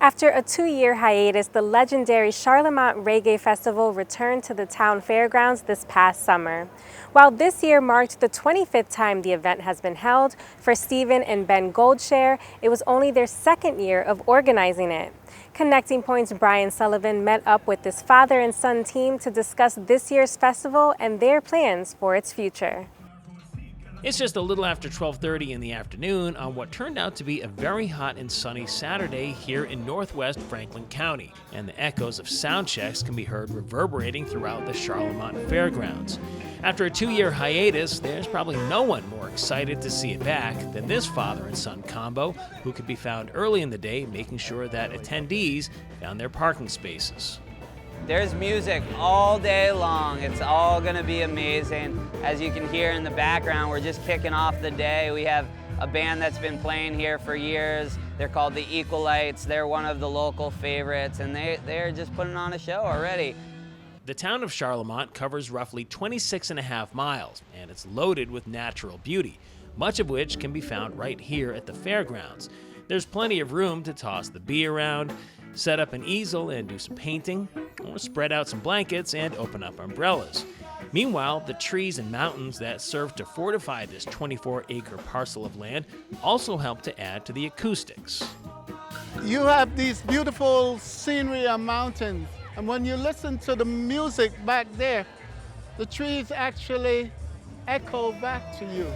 After a 2-year hiatus, the legendary Charlemont Reggae Festival returned to the town fairgrounds this past summer. While this year marked the 25th time the event has been held, for Sullivan and Ben Goldsher, it was only their second year of organizing it. Connecting Point's Brian Sullivan met up with this father and son team to discuss this year's festival and their plans for its future. It's just a little after 12:30 in the afternoon on what turned out to be a very hot and sunny Saturday here in northwest Franklin County, and the echoes of sound checks can be heard reverberating throughout the Charlemont Fairgrounds. After a 2-year hiatus, there's probably no one more excited to see it back than this father and son combo, who could be found early in the day making sure that attendees found their parking spaces. There's music all day long. It's all gonna be amazing. As you can hear in the background, we're just kicking off the day. We have a band that's been playing here for years. They're called the Equalites. They're one of the local favorites, and they're just putting on a show already. The town of Charlemont covers roughly 26.5 miles, and it's loaded with natural beauty, much of which can be found right here at the fairgrounds. There's plenty of room to toss the bee around, set up an easel and do some painting, or spread out some blankets and open up umbrellas. Meanwhile, the trees and mountains that serve to fortify this 24-acre parcel of land also help to add to the acoustics. You have these beautiful scenery and mountains, and when you listen to the music back there, the trees actually echo back to you.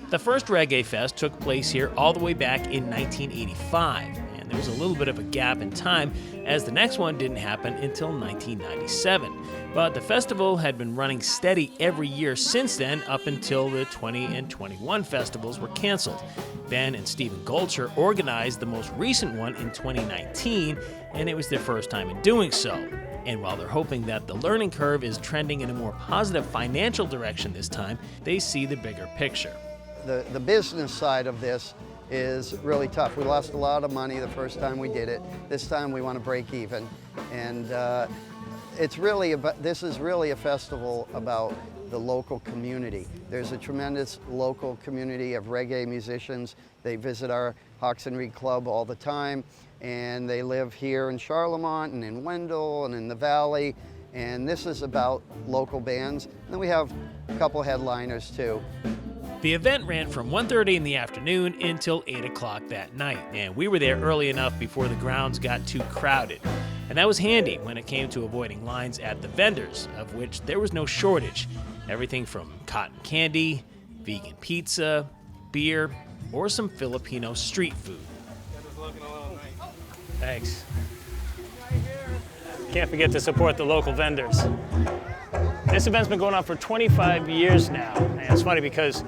The first Reggae Fest took place here all the way back in 1985. There was a little bit of a gap in time, as the next one didn't happen until 1997. But the festival had been running steady every year since then, up until the 20 and 21 festivals were canceled. Ben and Stephen Goldsher organized the most recent one in 2019, and it was their first time in doing so. And while they're hoping that the learning curve is trending in a more positive financial direction this time, they see the bigger picture. The business side of this is really tough. We lost a lot of money the first time we did it. This time we want to break even. And this is really a festival about the local community. There's a tremendous local community of reggae musicians. They visit our Hawks and Reed Club all the time, and they live here in Charlemont and in Wendell and in the Valley. And this is about local bands. And then we have a couple headliners too. The event ran from 1:30 in the afternoon until 8 o'clock that night, and we were there early enough before the grounds got too crowded. And that was handy when it came to avoiding lines at the vendors, of which there was no shortage. Everything from cotton candy, vegan pizza, beer, or some Filipino street food. Thanks. Can't forget to support the local vendors. This event's been going on for 25 years now, and it's funny because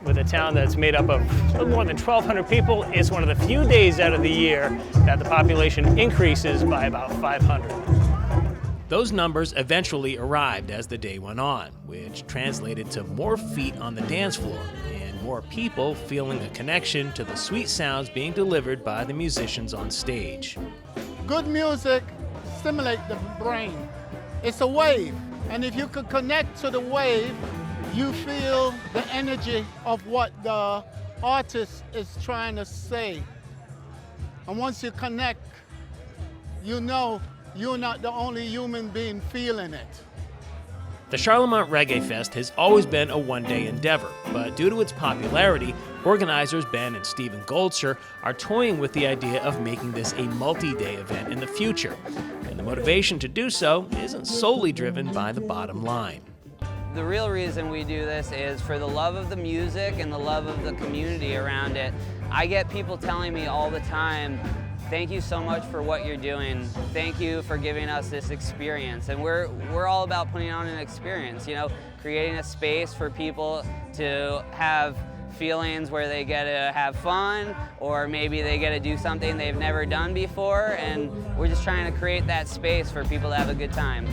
with a town that's made up of a little more than 1,200 people, it's one of the few days out of the year that the population increases by about 500. Those numbers eventually arrived as the day went on, which translated to more feet on the dance floor and more people feeling a connection to the sweet sounds being delivered by the musicians on stage. Good music stimulates the brain. It's a wave, and if you could connect to the wave, you feel the energy of what the artist is trying to say. And once you connect, you know you're not the only human being feeling it. The Charlemont Reggae Fest has always been a one-day endeavor, but due to its popularity, organizers Ben and Stephen Goldsher are toying with the idea of making this a multi-day event in the future. And the motivation to do so isn't solely driven by the bottom line. The real reason we do this is for the love of the music and the love of the community around it. I get people telling me all the time, thank you so much for what you're doing. Thank you for giving us this experience. And we're all about putting on an experience, you know, creating a space for people to have feelings where they get to have fun, or maybe they get to do something they've never done before, and we're just trying to create that space for people to have a good time.